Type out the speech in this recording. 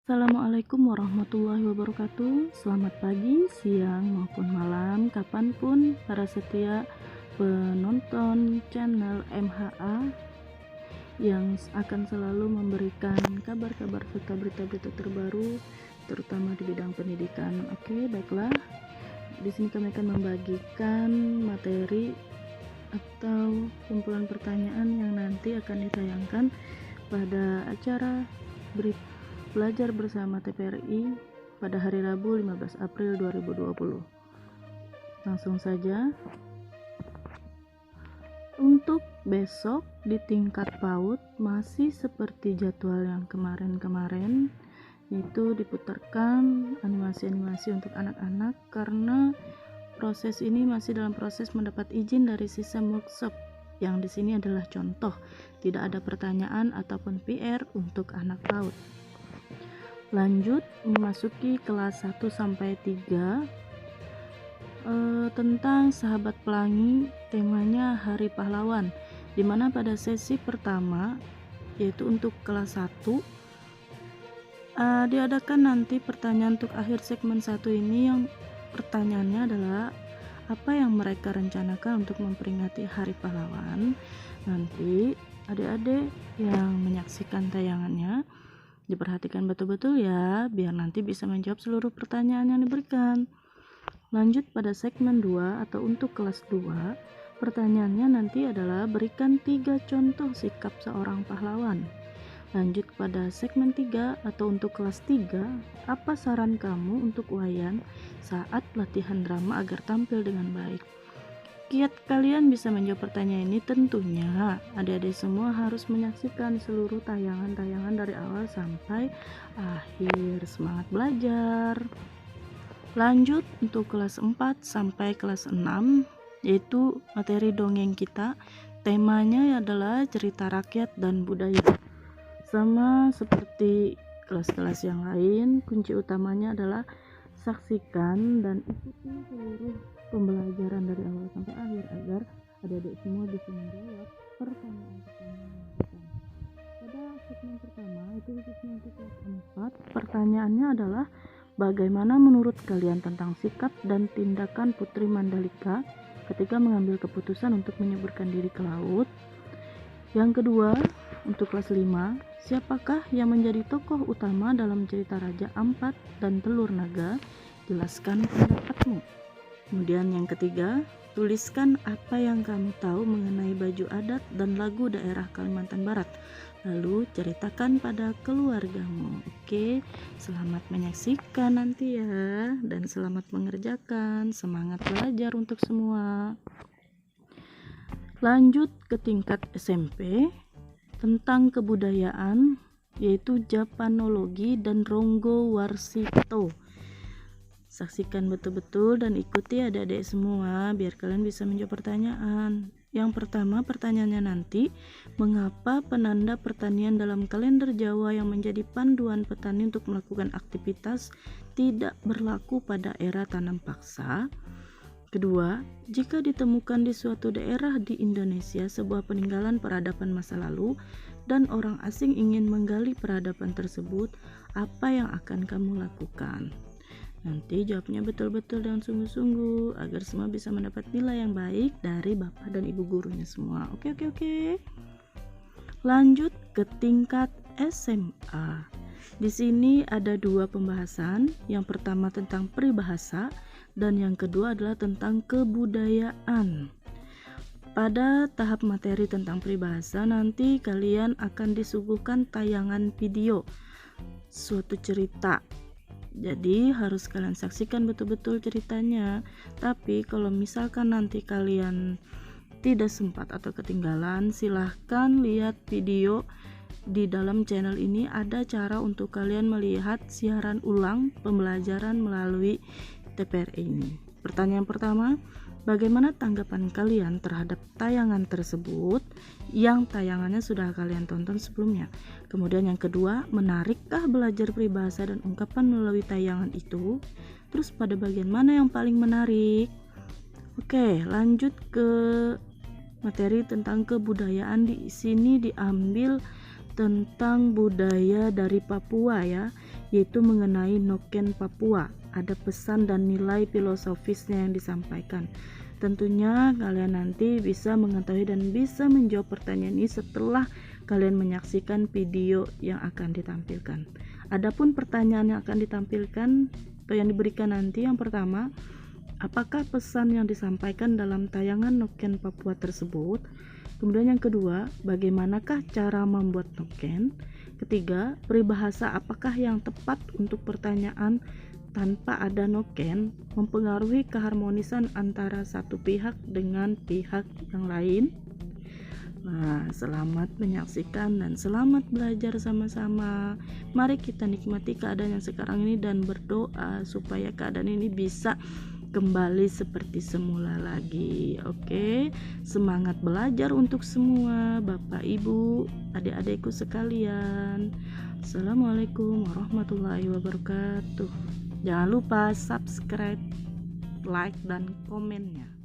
Assalamualaikum warahmatullahi wabarakatuh. Selamat pagi, siang, maupun malam, kapanpun para setia penonton channel MHA yang akan selalu memberikan kabar-kabar serta berita-berita terbaru, terutama di bidang pendidikan. Oke, baiklah. Di sini kami akan membagikan materi atau kumpulan pertanyaan yang nanti akan ditayangkan pada acara belajar bersama TPRI pada hari Rabu 15 April 2020. Langsung saja. Untuk besok di tingkat PAUD masih seperti jadwal yang kemarin-kemarin, yaitu diputarkan animasi-animasi untuk anak-anak karena proses ini masih dalam proses mendapat izin dari sistem workshop yang di sini adalah contoh, tidak ada pertanyaan ataupun PR untuk anak PAUD. Lanjut memasuki kelas 1 sampai 3 tentang sahabat pelangi, temanya Hari Pahlawan, dimana pada sesi pertama yaitu untuk kelas 1 diadakan nanti pertanyaan untuk akhir segmen 1 ini, yang pertanyaannya adalah apa yang mereka rencanakan untuk memperingati Hari Pahlawan. Nanti adik-adik yang menyaksikan tayangannya diperhatikan betul-betul ya, biar nanti bisa menjawab seluruh pertanyaan yang diberikan. Lanjut pada segmen 2 atau untuk kelas 2, pertanyaannya nanti adalah berikan 3 contoh sikap seorang pahlawan. Lanjut pada segmen 3 atau untuk kelas 3, apa saran kamu untuk Wayan saat latihan drama agar tampil dengan baik? Kiat kalian bisa menjawab pertanyaan ini tentunya adik-adik semua harus menyaksikan seluruh tayangan-tayangan dari awal sampai akhir. Semangat belajar. Lanjut untuk kelas 4 sampai kelas 6, yaitu materi dongeng kita, temanya adalah cerita rakyat dan budaya. Sama seperti kelas-kelas yang lain, kunci utamanya adalah saksikan dan ikuti seluruh pembelajaran dari awal sampai akhir agar adik-adik semua bisa menjawab pertanyaan-pertanyaan yang diberikan. Pada segmen pertama, itu khususnya untuk kelas 4, pertanyaannya adalah bagaimana menurut kalian tentang sikap dan tindakan Putri Mandalika ketika mengambil keputusan untuk menyeberkan diri ke laut? Yang kedua, untuk kelas 5, siapakah yang menjadi tokoh utama dalam cerita Raja Ampat dan Telur Naga? Jelaskan pendapatmu. Kemudian yang ketiga, tuliskan apa yang kamu tahu mengenai baju adat dan lagu daerah Kalimantan Barat. Lalu ceritakan pada keluargamu. Oke, selamat menyaksikan nanti ya, dan selamat mengerjakan. Semangat belajar untuk semua. Lanjut ke tingkat SMP tentang kebudayaan, yaitu Japanologi dan Ronggo Warsito. Saksikan betul-betul dan ikuti adik-adik semua biar kalian bisa menjawab pertanyaan. Yang pertama, pertanyaannya nanti, mengapa penanda pertanian dalam kalender Jawa yang menjadi panduan petani untuk melakukan aktivitas tidak berlaku pada era tanam paksa? Kedua, jika ditemukan di suatu daerah di Indonesia sebuah peninggalan peradaban masa lalu dan orang asing ingin menggali peradaban tersebut, apa yang akan kamu lakukan? Nanti jawabnya betul-betul dengan sungguh-sungguh agar semua bisa mendapat nilai yang baik dari Bapak dan Ibu gurunya semua. Oke. Lanjut ke tingkat SMA. Di sini ada 2 pembahasan. Yang pertama tentang peribahasa dan yang kedua adalah tentang kebudayaan. Pada tahap materi tentang peribahasa nanti kalian akan disuguhkan tayangan video suatu cerita. Jadi harus kalian saksikan betul-betul ceritanya. Tapi kalau misalkan nanti kalian tidak sempat atau ketinggalan, silahkan lihat video di dalam channel ini. Ada cara untuk kalian melihat siaran ulang pembelajaran melalui TPRI ini. Pertanyaan pertama, bagaimana tanggapan kalian terhadap tayangan tersebut yang tayangannya sudah kalian tonton sebelumnya? Kemudian yang kedua, menarikkah belajar peribahasa dan ungkapan melalui tayangan itu? Terus pada bagian mana yang paling menarik? Oke, lanjut ke materi tentang kebudayaan. Di sini diambil tentang budaya dari Papua ya, yaitu mengenai Noken Papua. Ada pesan dan nilai filosofisnya yang disampaikan. Tentunya kalian nanti bisa mengetahui dan bisa menjawab pertanyaan ini setelah kalian menyaksikan video yang akan ditampilkan. Adapun pertanyaan yang akan ditampilkan atau yang diberikan nanti, yang pertama, apakah pesan yang disampaikan dalam tayangan Noken Papua tersebut? Kemudian yang kedua, bagaimanakah cara membuat noken? Ketiga, peribahasa apakah yang tepat untuk pertanyaan tanpa ada noken mempengaruhi keharmonisan antara satu pihak dengan pihak yang lain? Nah, selamat menyaksikan dan selamat belajar sama-sama. Mari kita nikmati keadaan yang sekarang ini dan berdoa supaya keadaan ini bisa kembali seperti semula lagi. Oke, semangat belajar untuk semua Bapak Ibu, adik-adikku sekalian. Assalamualaikum warahmatullahi wabarakatuh. Jangan lupa subscribe, like, dan komennya.